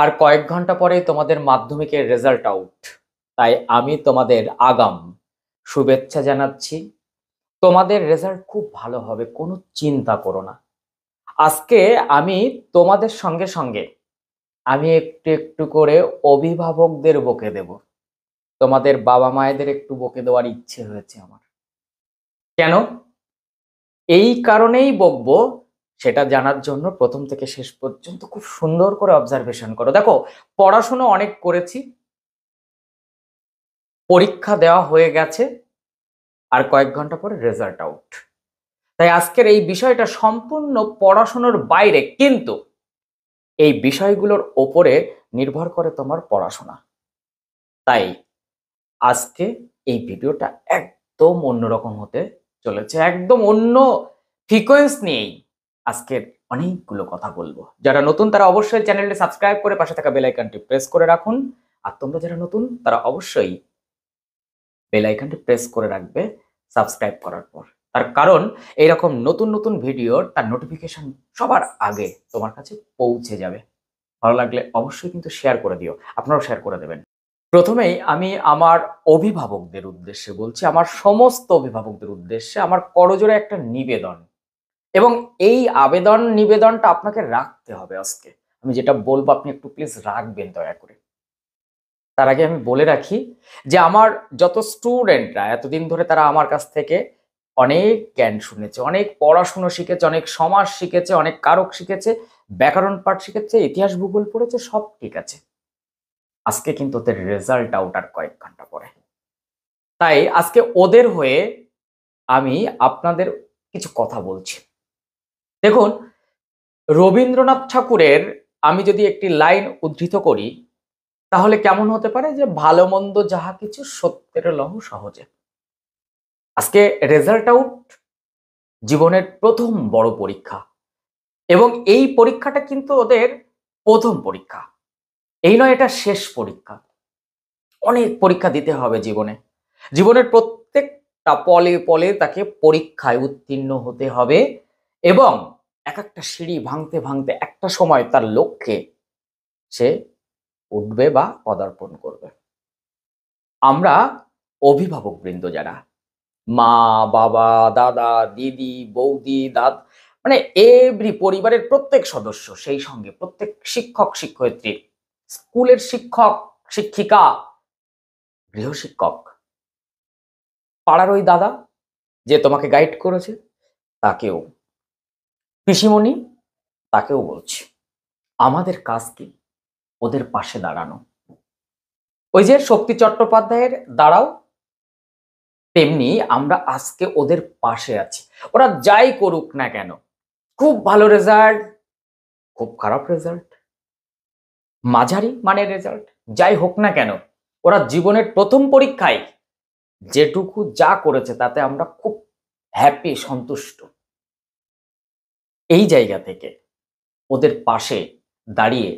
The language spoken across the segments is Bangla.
আর কয়েক ঘন্টা পরে তোমাদের মাধ্যমিকের রেজাল্ট আউট। তাই আমি তোমাদের আগাম শুভেচ্ছা জানাচ্ছি। তোমাদের রেজাল্ট খুব ভালো হবে, কোনো চিন্তা করো না। আজকে আমি তোমাদের সঙ্গে সঙ্গে আমি একটু একটু করে অভিভাবকদের বকে দেব। তোমাদের বাবা মায়েদের একটু বকে দেওয়ার ইচ্ছে হয়েছে আমার। কেন? এই কারণেই বকবো, সেটা জানার জন্য প্রথম থেকে শেষ পর্যন্ত খুব সুন্দর করে অবজারভেশন করো। দেখো, পড়াশোনা অনেক করেছি, পরীক্ষা দেওয়া হয়ে গেছে, আর কয়েক ঘন্টা পরে রেজাল্ট আউট। তাই আজকের এই বিষয়টা সম্পূর্ণ পড়াশোনার বাইরে, কিন্তু এই বিষয়গুলোর ওপরে নির্ভর করে তোমার পড়াশোনা। তাই আজকে এই ভিডিওটা একদম অন্যরকম হতে চলেছে, একদম অন্য ফ্রিকোয়েন্স নিয়েই আজকের অনেকগুলো কথা বলবো। যারা নতুন তারা অবশ্যই চ্যানেলটি সাবস্ক্রাইব করে পাশে থাকা বেল আইকনটি প্রেস করে রাখুন। আর তোমরা যারা নতুন তারা অবশ্যই বেল আইকনটি প্রেস করে রাখবে সাবস্ক্রাইব করার পর। তার কারণ এইরকম নতুন নতুন ভিডিওর তার নোটিফিকেশন সবার আগে তোমার কাছে পৌঁছে যাবে। ভালো লাগলে অবশ্যই কিন্তু শেয়ার করে দিও, আপনারাও শেয়ার করে দেবেন। প্রথমেই আমি আমার অভিভাবকদের উদ্দেশ্যে বলছি, আমার সমস্ত অভিভাবকদের উদ্দেশ্যে আমার করজোড়ে একটা নিবেদন, এবং এই নিবেদনটা আপনাকে রাখতে হবে। আজকে আমি যেটা বলবো আপনি একটু প্লিজ রাখবেন দয়া করে। তার আগে আমি বলে রাখি যে আমার যত স্টুডেন্টরা এতদিন ধরে তারা আমার কাছ থেকে অনেক জ্ঞান শুনেছে, অনেক পড়াশুনো শিখেছে, অনেক সমাজ শিখেছে, অনেক কারক শিখেছে, ব্যাকরণ পাঠ শিখেছে, ইতিহাস ভূগোল পড়েছে, সব ঠিক আছে। আজকে কিন্তু ওদের রেজাল্ট আউট আর কয়েক ঘন্টা পরে। তাই আজকে ওদের হয়ে আমি আপনাদের কিছু কথা বলছি। দেখুন, রবীন্দ্রনাথ ঠাকুরের আমি যদি একটি লাইন উদ্ধৃত করি তাহলে কেমন হতে পারে, যে ভালো মন্দ যাহা কিছু সত্যের লহ সহজে। আজকে রেজাল্ট আউট জীবনের প্রথম বড় পরীক্ষা, এবং এই পরীক্ষাটা কিন্তু ওদের প্রথম পরীক্ষা, এই নয় এটা শেষ পরীক্ষা। অনেক পরীক্ষা দিতে হবে জীবনে, জীবনের প্রত্যেকটা পলে পলে তাকে পরীক্ষায় উত্তীর্ণ হতে হবে, এবং এক একটা সিঁড়ি ভাঙতে ভাঙতে একটা সময় তার লক্ষ্যে সে উঠবে বা পদার্পণ করবে। আমরা অভিভাবক বৃন্দ যারা, মা বাবা দাদা দিদি বৌদি মানে এভরি পরিবারের প্রত্যেক সদস্য, সেই সঙ্গে প্রত্যেক শিক্ষক শিক্ষয়িত্রী, স্কুলের শিক্ষক শিক্ষিকা, গৃহশিক্ষক, পাড়ার ওই দাদা যে তোমাকে গাইড করেছে তাকেও, পিসিমণি তাকেও বলছি, আমাদের কাজ কি ওদের পাশে দাঁড়ানো। ওই যে শক্তি চট্টোপাধ্যায়ের দাঁড়াও, তেমনি আমরা আজকে ওদের পাশে আছি। ওরা যাই করুক না কেন, খুব ভালো রেজাল্ট, খুব খারাপ রেজাল্ট, মাঝারি মানের রেজাল্ট, যাই হোক না কেন, ওরা জীবনের প্রথম পরীক্ষায় যেটুকু যা করেছে তাতে আমরা খুব হ্যাপি, সন্তুষ্ট। এই জায়গা থেকে ওদের পাশে দাঁড়িয়ে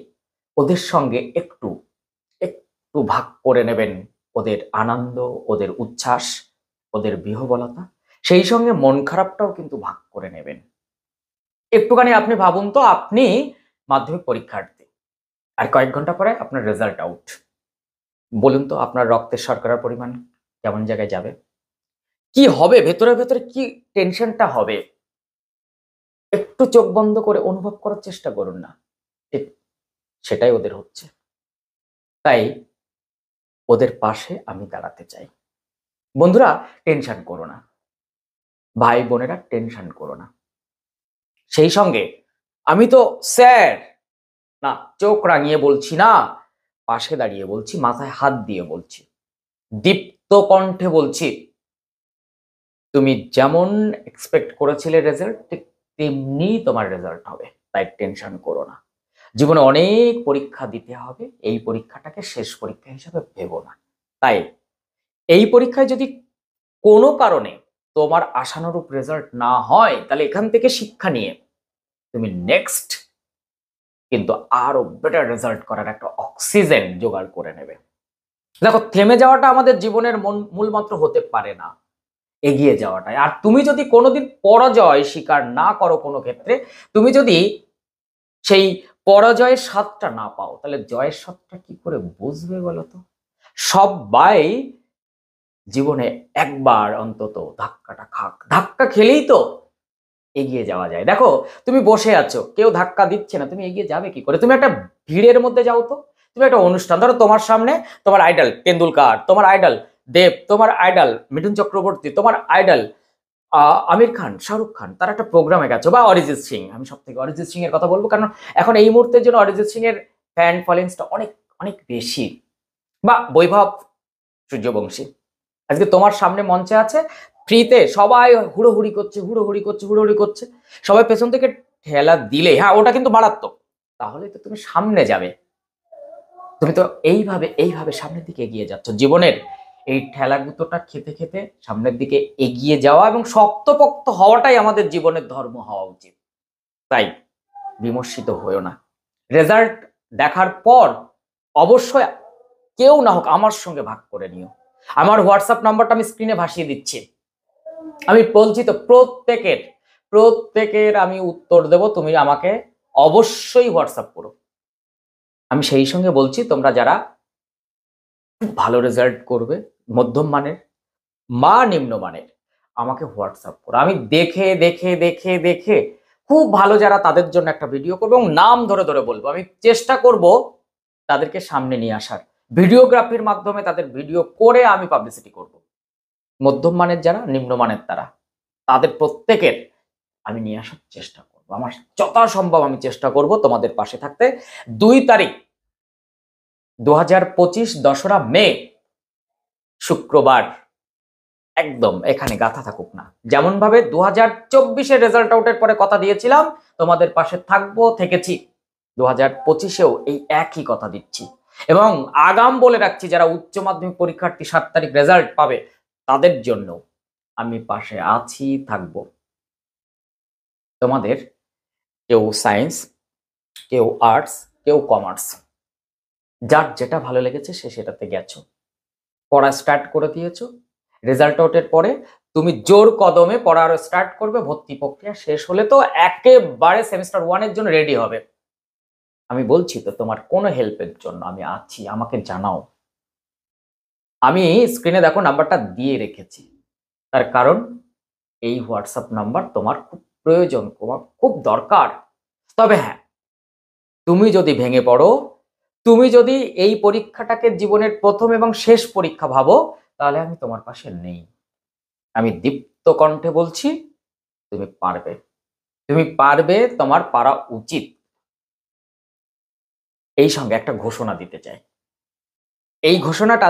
ওদের সঙ্গে একটু একটু ভাগ করে নেবেন ওদের আনন্দ, ওদের উচ্ছ্বাস, ওদের বিহ্বলতা, সেই সঙ্গে মন খারাপটাও কিন্তু ভাগ করে নেবেন। একটুখানি আপনি ভাবুন তো, আপনি মাধ্যমিক পরীক্ষার্থী, আর কয়েক ঘন্টা পরে আপনার রেজাল্ট আউট। বলুন তো আপনার রক্তের শর্করার পরিমাণ কেমন জায়গায় যাবে, কি হবে ভেতরে ভেতরে, কি টেনশনটা হবে। একটু চোখ বন্ধ করে অনুভব করার চেষ্টা করুন না। ঠিক সেটাই ওদের হচ্ছে। তাই ওদের পাশে আমি দাঁড়াতে চাই। বন্ধুরা, টেনশন করো না, ভাই বোনেরা টেনশন করো না। সেই সঙ্গে আমি তো স্যার না, চোখ রাঙিয়ে বলছি না, পাশে দাঁড়িয়ে বলছি, মাথায় হাত দিয়ে বলছি, দীপ্ত কণ্ঠে বলছি, তুমি যেমন এক্সপেক্ট করেছিলে রেজাল্ট, ঠিক তেমনি তোমার রেজাল্ট হবে। তাই টেনশন করো না। জীবনে অনেক পরীক্ষা দিতে হবে, এই পরীক্ষাটাকে শেষ পরীক্ষা হিসেবে ভেবো না। তাই এই পরীক্ষায় যদি কোনো কারণে তোমার আশানুরূপ রেজাল্ট না হয়, তাহলে এখান থেকে শিক্ষা নিয়ে তুমি নেক্সট কিন্তু আরো বেটার রেজাল্ট করার একটা অক্সিজেন জোগাড় করে নেবে। দেখো, থেমে যাওয়াটা আমাদের জীবনের মূল মন্ত্র হতে পারে না, এগিয়ে যাওয়াটাই। আর তুমি যদি কোনোদিন পরাজয় স্বীকার না করো কোনো ক্ষেত্রে, তুমি যদি সেই পরাজয়ের স্বাদটা না পাও, তাহলে জয়ের স্বাদটা কি করে বুঝবে বলো তো? সবাই জীবনে একবার অন্তত ধাক্কাটা খাক, ধাক্কা খেলেই তো এগিয়ে যাওয়া যায়। দেখো, তুমি বসে আছো, কেউ ধাক্কা দিচ্ছে না, তুমি এগিয়ে যাবে কি করে? তুমি একটা ভিড়ের মধ্যে যাও তো, তুমি একটা অনুষ্ঠান, ধরো তোমার সামনে তোমার আইডল তেন্ডুলকার, তোমার আইডল দেব, তোমার আইডল মিঠুন চক্রবর্তী, তোমার আইডল আমির খান, শাহরুখ খান, তারা একটা প্রোগ্রামে গেছো, বা অরিজিৎ সিং। আমি সব থেকে অরিজিৎ সিং এর কথা বলবো, কারণ এখন এই মুহূর্তের জন্য অরিজিৎ সিং এর ফ্যান ফলোইংসটা অনেক অনেক বেশি। বা বৈভব সূর্যবংশী, আজকে তোমার সামনে মঞ্চে আছে, ফ্রিতে সবাই হুড়োহুড়ি করছে, হুড়োহুড়ি করছে, হুড়োহুড়ি করছে, সবাই পেছন থেকে ঠেলা দিলে, হ্যাঁ ওটা কিন্তু মারাত্মক, তাহলে তো তুমি সামনে যাবে। তুমি তো এইভাবে এইভাবে সামনের দিকে এগিয়ে যাচ্ছ। জীবনের এই ঠেলাগুতোটা খেতে খেতে সামনের দিকে এগিয়ে যাওয়া এবং শক্তপোক্ত হওয়াটাই আমাদের জীবনের ধর্ম হওয়া উচিত। তাই বিমর্ষিত হয়েও না। রেজাল্ট দেখার পর অবশ্যই কেউ না হোক আমার সঙ্গে ভাগ করে নিও। আমার হোয়াটসঅ্যাপ নাম্বারটা আমি স্ক্রিনে ভাসিয়ে দিচ্ছি। আমি বলছি তো, প্রত্যেকের প্রত্যেকের আমি উত্তর দেব, তুমি আমাকে অবশ্যই হোয়াটসঅ্যাপ করো। আমি সেই সঙ্গে বলছি, তোমরা যারা খুব ভালো রেজাল্ট করবে, মধ্যম মানের বা নিম্নমানের, আমাকে হোয়াটসঅ্যাপ করো। আমি দেখে দেখে দেখে দেখে খুব ভালো যারা, তাদের জন্য একটা ভিডিও করবো এবং নাম ধরে ধরে বলবো। আমি চেষ্টা করব তাদেরকে সামনে নিয়ে আসার, ভিডিওগ্রাফির মাধ্যমে তাদের ভিডিও করে আমি পাবলিসিটি করব। মধ্যম মানের যারা, নিম্নমানের তারা, তাদের প্রত্যেকের আমি নিয়ে আসার চেষ্টা করব। আমার যথাসম্ভব আমি চেষ্টা করব তোমাদের পাশে থাকতে। 2 তারিখ 2025 দোসরা মে, শুক্রবার, একদম এখানে গাথা থাকুক না। যেমন ভাবে 2024-এর রেজাল্ট আউটের পরে কথা দিয়েছিলাম তোমাদের পাশে থাকবো, থেকেছি, 2025-এও এই একই কথা দিচ্ছি। এবং আগাম বলে রাখছি, যারা উচ্চ মাধ্যমিক পরীক্ষার্থী 7 তারিখ রেজাল্ট পাবে, তাদের জন্য আমি পাশে আছি, থাকবো। তোমাদের কেউ সায়েন্স, কেউ আর্টস, কেউ কমার্স, যার যেটা ভালো লেগেছে সে সেটাতে গেছো, পড়া স্টার্ট করে দিয়েছো। রেজাল্ট আউটের পরে তুমি জোর কদমে পড়া আরো স্টার্ট করবে, ভর্তি প্রক্রিয়া শেষ হলে তো একেবারে সেমিস্টার 1 এর জন্য রেডি হবে। আমি বলছি তো, তোমার কোনো হেল্পের জন্য আমি আছি, আমাকে জানাও। আমি স্ক্রিনে দেখো নাম্বারটা দিয়ে রেখেছি, তার কারণ এই হোয়াটসঅ্যাপ নাম্বার তোমার খুব প্রয়োজন, তোমার খুব দরকার। তবে হ্যাঁ, তুমি যদি ভেঙে পড়ো, তুমি যদি এই পরীক্ষাটাকে জীবনের প্রথম এবং শেষ পরীক্ষা ভাবো, তাহলে আমি তোমার পাশে নেই। আমি দীপ্ত কণ্ঠে বলছি, তুমি পারবে, তুমি পারবে, তোমার পারা উচিত। এই সঙ্গে একটা ঘোষণা দিতে চাই। এই ঘোষণাটা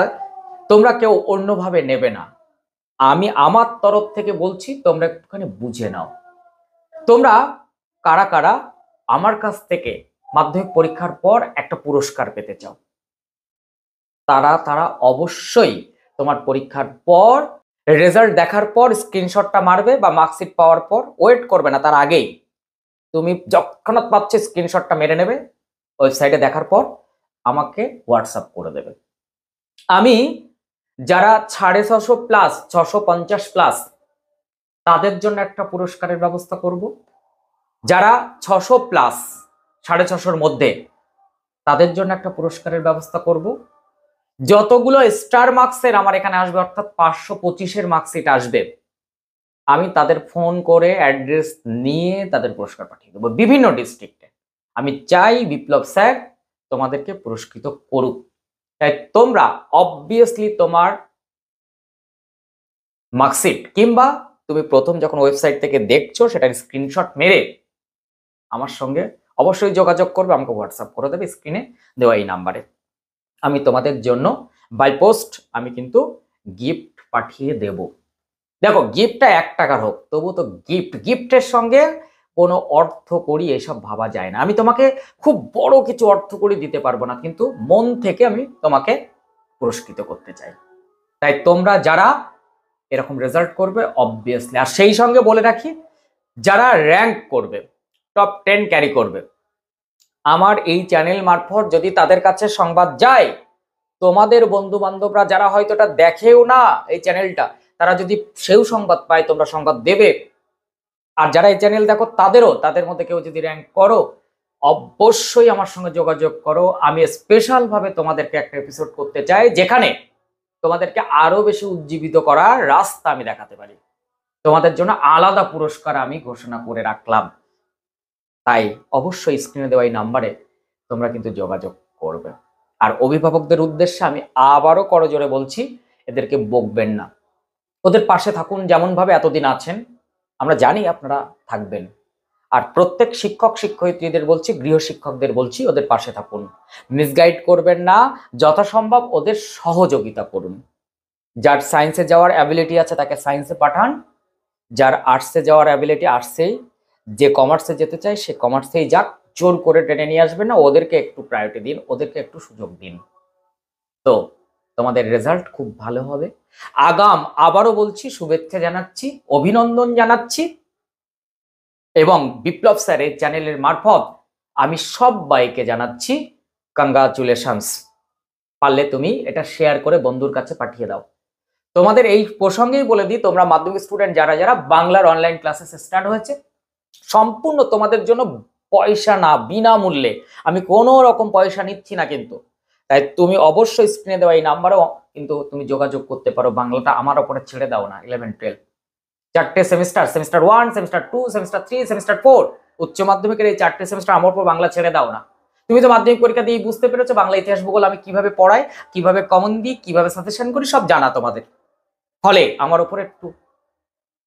তোমরা কেউ অন্যভাবে নেবে না, আমি আমার তরফ থেকে বলছি, তোমরা একটুখানি বুঝে নাও। তোমরা কারা কারা আমার কাছ থেকে মাধ্যমিক পরীক্ষার পর একটা পুরস্কার পেতে চাও, তারা তারা অবশ্যই তোমার পরীক্ষার পর, রেজাল্ট দেখার পর স্ক্রিনশটটা মারবে, বা মার্কশিট পাওয়ার পর ওয়েট করবে না, তার আগেই তুমি যখন পাচ্ছে স্ক্রিনশটটা মেরে নেবে, ওয়েবসাইটে দেখার পর আমাকে হোয়াটসঅ্যাপ করে দেবে। আমি যারা 650 প্লাস, 650 প্লাস, তাদের জন্য একটা পুরস্কারের ব্যবস্থা করব। যারা 600 প্লাস, 650-র মধ্যে, তাদের জন্য একটা পুরস্কারের ব্যবস্থা করব। যতগুলো স্টার মার্কসের আমার এখানে আসবে, অর্থাৎ 525-এর মার্কশিট আসবে, আমি তাদের ফোন করে অ্যাড্রেস নিয়ে তাদের পুরস্কার পাঠিয়ে দেবো বিভিন্ন ডিস্ট্রিক্টে। আমি চাই বিপ্লব স্যার তোমাদেরকে পুরস্কৃত করুক। তাই তোমরা অবভিয়াসলি তোমার মার্কশিট, কিংবা তুমি প্রথম যখন ওয়েবসাইট থেকে দেখছো সেটার স্ক্রিনশট মেরে আমার সঙ্গে অবশ্যই যোগাযোগ করবে, আমাকে হোয়াটসঅ্যাপ করে দেবে স্ক্রিনে দেওয়া এই নাম্বারে। আমি তোমাদের জন্য বাই পোস্ট আমি কিন্তু গিফট পাঠিয়ে দেব। দেখো, গিফটটা 1 টাকার হোক, তবু তো গিফট, গিফটের সঙ্গে কোনো অর্থ করি এসব ভাবা যায় না। আমি তোমাকে খুব বড় কিছু অর্থ করি দিতে পারবো না, কিন্তু মন থেকে আমি তোমাকে পুরস্কৃত করতে চাই। তাই তোমরা যারা এরকম রেজাল্ট করবে অবভিয়াসলি, আর সেই সঙ্গে বলে রাখি, যারা র্যাঙ্ক করবে, টপ 10 ক্যারি করবে, আমার এই চ্যানেল মারফত যদি তাদের কাছে সংবাদ যায়, তোমাদের বন্ধু বান্ধবরা যারা হয়তো এটা দেখেও না এই চ্যানেলটা, তারা যদি সেও সংবাদ পায়, তোমরা সংবাদ দেবে। আর যারা এই চ্যানেল দেখো, তাদেরও, তাদের মধ্যে কেউ যদি র্যাঙ্ক করো, অবশ্যই আমার সঙ্গে যোগাযোগ করো। আমি স্পেশাল ভাবে তোমাদেরকে একটা এপিসোড করতে চাই যেখানে তোমাদেরকে আরো বেশি উজ্জীবিত করার রাস্তা আমি দেখাতে পারি। তোমাদের জন্য আলাদা পুরস্কার আমি ঘোষণা করে রাখলাম। তাই অবশ্যই স্ক্রিনে দেওয়া এই নাম্বারে তোমরা কিন্তু যোগাযোগ করবে। আর অভিভাবকদের উদ্দেশ্যে আমি আবারও করজোরে বলছি, এদেরকে বকবেন না, ওদের পাশে থাকুন যেমন ভাবে এতদিন আছেন। আমরা জানি আপনারা থাকবেন। আর প্রত্যেক শিক্ষক শিক্ষয়িত্রীদের বলছি, গৃহশিক্ষকদের বলছি, ওদের পাশে থাকুন, মিসগাইড করবেন না, যথাসম্ভব ওদের সহযোগিতা করুন। যার সায়েন্সে যাওয়ার অ্যাবিলিটি আছে তাকে সায়েন্সে পাঠান, যার আর্টসে যাওয়ার অ্যাবিলিটি আর্টসেই, যে কমার্সে যেতে চায় সে কমার্সেই যাক, জোর করে টেনে নিয়ে আসবেন না, ওদেরকে একটু প্রায়োরিটি দিন, ওদেরকে একটু সুযোগ দিন। তো তোমাদের রেজাল্ট খুব ভালো হবে। আবারও বলছি, শুভেচ্ছা জানাচ্ছি, অভিনন্দন জানাচ্ছি, এবং বিপ্লব স্যারের চ্যানেলের মারফত আমি সবাইকে জানাচ্ছি কংগ্রাচুলেশনস। পারলে তুমি এটা শেয়ার করে বন্ধুর কাছে পাঠিয়ে দাও। তোমাদের এই প্রসঙ্গেই বলে দিই, তোমরা মাধ্যমিক স্টুডেন্ট যারা যারা, বাংলার অনলাইন ক্লাসেস স্টার্ট হয়েছে, সম্পূর্ণ তোমাদের জন্য পয়সা না, বিনামূল্যে। আমি কোনো রকম পয়সা নিচ্ছি না কিন্তু। তাই তুমি অবশ্যই স্ক্রিনে দেওয়া এই নাম্বারেও কিন্তু তুমি যোগাযোগ করতে পারো। বাংলাটা আমার ওপরে ছেড়ে দাও না। 11-12 চারটে semester, semester 1, semester 2, semester 3, semester 4, উচ্চ মাধ্যমিকের এই চারটে সেমিস্টার আমার উপর বাংলা ছেড়ে দাও না। তুমি তো মাধ্যমিক পরীক্ষা দিয়ে বুঝতে পেরেছো বাংলা, ইতিহাস, ভূগোল আমি কিভাবে পড়াই, কিভাবে কমন দিই, কিভাবে সাজেশন করি, সব জানা তোমাদের। ফলে আমার উপরে একটু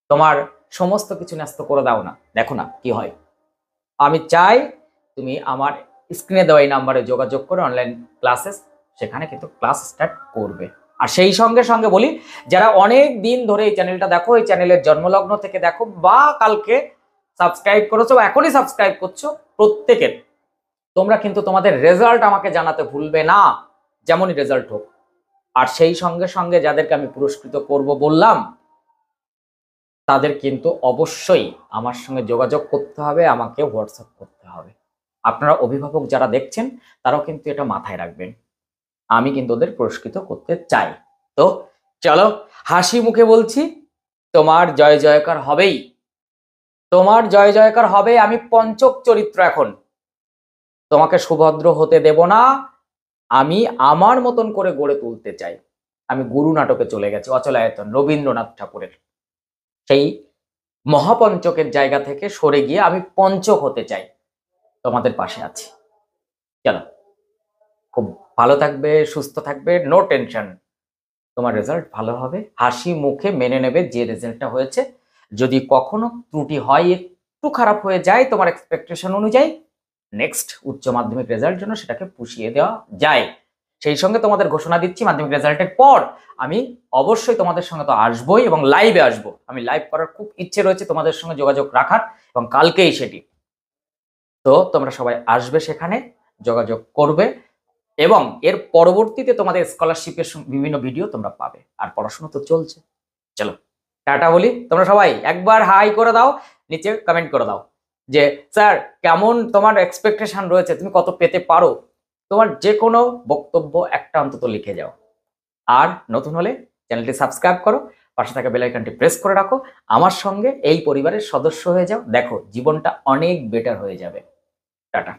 তোমার সমস্ত কিছু ন্যস্ত করে দাও না, দেখো না কি হয়। আমি চাই তুমি আমার স্ক্রিনে দেওয়া এই নাম্বারে যোগাযোগ করে অনলাইন ক্লাসেস, সেখানে কিন্তু ক্লাস স্টার্ট করবে। আর সেই সঙ্গে সঙ্গে বলি, যারা অনেক দিন ধরে এই চ্যানেলটা দেখো, এই চ্যানেলের জন্মলগ্ন থেকে দেখো, বা কালকে সাবস্ক্রাইব করেছো বা এখনই সাবস্ক্রাইব করছো, প্রত্যেকের তোমরা কিন্তু তোমাদের রেজাল্ট আমাকে জানাতে ভুলবে না, যেমনই রেজাল্ট হোক। আর সেই সঙ্গে সঙ্গে যাদেরকে আমি পুরস্কৃত করব বললাম, তাদের কিন্তু অবশ্যই আমার সঙ্গে যোগাযোগ করতে হবে, আমাকে হোয়াটসঅ্যাপ করতে হবে। আপনারা অভিভাবক যারা দেখছেন তারাও কিন্তু এটা মাথায় রাখবেন, আমি কিন্তু ওদের পুরস্কৃত করতে চাই। তো চলো, হাসি মুখে বলছি, তোমার জয় জয়কার হবেই, তোমার জয় জয়কার হবে। আমি পঞ্চক চরিত্র এখন তোমাকে সুভদ্র হতে দেব না, আমি আমার মতন করে গড়ে তুলতে চাই। আমি গুরু নাটকে চলে গেছি, অচলায়তন রবীন্দ্রনাথ ঠাকুরের সেই মহাপঞ্চকের জায়গা থেকে সরে গিয়ে আমি পঞ্চক হতে চাই। তোমাদের পাশে আছি। চলো, খুব ভালো থাকবে, সুস্থ থাকবে, নো টেনশন। তোমার রেজাল্ট ভালো হবে, হাসি মুখে মেনে নেবে যে রেজাল্টটা হয়েছে। যদি কখনো ত্রুটি হয়, একটু খারাপ হয়ে যায় তোমার এক্সপেকটেশন অনুযায়ী, নেক্সট উচ্চ মাধ্যমিক রেজাল্ট জন্য সেটাকে পুষিয়ে দেওয়া যায়। সেই সঙ্গে তোমাদের ঘোষণা দিচ্ছি, মাধ্যমিক রেজাল্টের পর আমি অবশ্যই তোমাদের সঙ্গে তো আসবোই, এবং লাইভে আসবো। আমি লাইভ করার খুব ইচ্ছে রয়েছে তোমাদের সঙ্গে যোগাযোগ রাখার, এবং কালকেই সেটি। তো তোমরা সবাই আসবে, সেখানে যোগাযোগ করবে, এবং এর পরবর্তীতে তোমাদের স্কলারশিপের বিভিন্ন ভিডিও তোমরা পাবে। আর পড়াশোনা তো চলছে। চলো, টাটা বলি। তোমরা সবাই একবার হাই করে দাও, নিচে কমেন্ট করে দাও যে স্যার কেমন তোমার এক্সপেকটেশন রয়েছে, তুমি কত পেতে পারো। তোমার যে কোনো বক্তব্য একটা অন্তত লিখে যাও। আর নতুন হলে চ্যানেলটি সাবস্ক্রাইব করো, পাশে থাকা বেল আইকনটি প্রেস করে রাখো, আমার সঙ্গে এই পরিবারের সদস্য হয়ে যাও। দেখো, জীবনটা অনেক বেটার হয়ে যাবে। টাটা।